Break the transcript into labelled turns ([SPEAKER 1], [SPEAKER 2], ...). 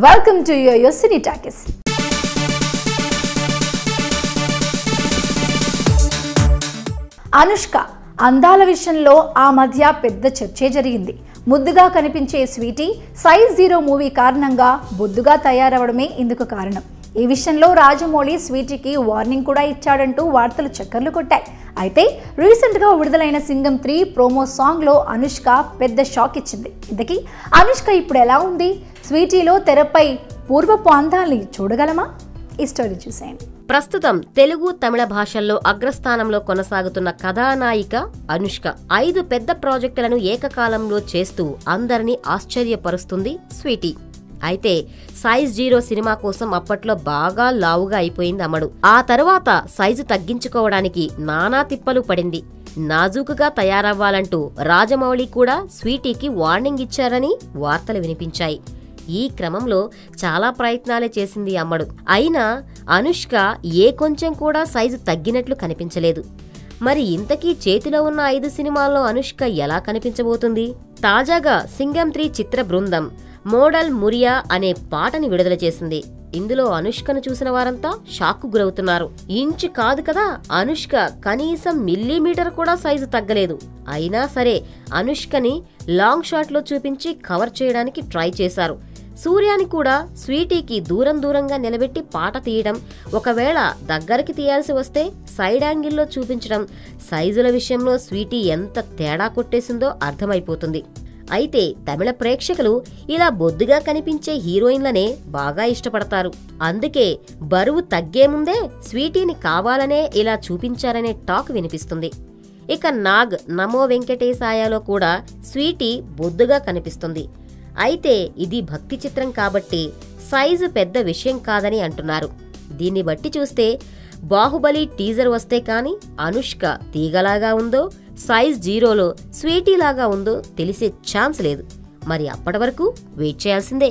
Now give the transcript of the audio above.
[SPEAKER 1] Welcome to your Cine Talkies. Anushka అందాల విషయంలో ఆ మధ్య పెద్ద చర్చే జరిగింది. ముద్దుగా కనిపించే స్వీటీ సైజ్ 0 మూవీ కారణంగా బొద్దుగా తయారవడమే ఇందుకు కారణం. ఈ విషయంలో రాజమౌళి స్వీటీకి వార్నింగ్ కూడా ఇచ్చాడంటూ వార్తలు చక్కర్లు కొట్టాయి. అయితే రీసెంట్గా విడుదలైన సింగం 3 ప్రోమో సాంగ్లో అనుష్క పెద్ద షాక్ ఇచ్చింది. ఇంతకీ అనుష్క ఇప్పుడు ఎలా ఉంది? స్వీటీలో తెరపై పూర్వపు అందాల్ని చూడగలమా? ఈ స్టోరీ చూసేయండి.
[SPEAKER 2] ప్రస్తుతం తెలుగు, తమిళ భాషల్లో అగ్రస్థానంలో కొనసాగుతున్న కథానాయిక అనుష్క 5 పెద్ద ప్రాజెక్టులను ఏకకాలంలో చేస్తూ అందరినీ ఆశ్చర్యపరుస్తుంది స్వీటీ. అయితే సైజ్ 0 సినిమా కోసం అప్పట్లో బాగా లావుగా అయిపోయింది అమ్మడు. ఆ తరువాత సైజు తగ్గించుకోవడానికి నానా తిప్పలు పడింది. నాజూకుగా తయారవ్వాలంటూ రాజమౌళి కూడా స్వీటీకి వార్నింగ్ ఇచ్చారని వార్తలు వినిపించాయి. ఈ క్రమంలో చాలా ప్రయత్నాలే చేసింది అమ్మడు. అయినా అనుష్క ఏ కొంచెం కూడా సైజు తగ్గినట్లు కనిపించలేదు. మరి ఇంతకీ చేతిలో ఉన్న 5 సినిమాల్లో అనుష్క ఎలా కనిపించబోతుంది? తాజాగా సింగం 3 చిత్ర బృందం మోడల్ మురియా అనే పాటని విడుదల చేసింది. ఇందులో అనుష్కను చూసిన వారంతా షాక్కు గురవుతున్నారు. ఇంచు కాదు కదా, అనుష్క కనీసం మిల్లీమీటర్ కూడా సైజు తగ్గలేదు. అయినా సరే అనుష్కని లాంగ్ షాట్ లో చూపించి కవర్ చేయడానికి ట్రై చేశారు. సూర్యాని కూడా స్వీటీకి దూరంగా నిలబెట్టి పాట తీయడం, ఒకవేళ దగ్గరికి తీయాల్సి వస్తే సైడ్ యాంగిల్లో చూపించడం, సైజుల విషయంలో స్వీటీ ఎంత తేడా కొట్టేసిందో అర్థమైపోతుంది. అయితే తమిళ ప్రేక్షకులు ఇలా బొద్దుగా కనిపించే హీరోయిన్లనే బాగా ఇష్టపడతారు. అందుకే బరువు తగ్గే ముందే స్వీటీని కావాలనే ఇలా చూపించారనే టాక్ వినిపిస్తుంది. ఇక నాగ్ నమో వెంకటేశాయలో కూడా స్వీటీ బొద్దుగా కనిపిస్తుంది. అయితే ఇది భక్తి చిత్రం కాబట్టి సైజు పెద్ద విషయం కాదని అంటున్నారు. దీన్ని బట్టి చూస్తే బాహుబలి టీజర్ వస్తే కాని అనుష్క తీగలాగా ఉందో, సైజ్ 0లో స్వీటీలాగా ఉందో తెలిసే ఛాన్స్ లేదు. మరి అప్పటి వరకు వెయిట్ చేయాల్సిందే.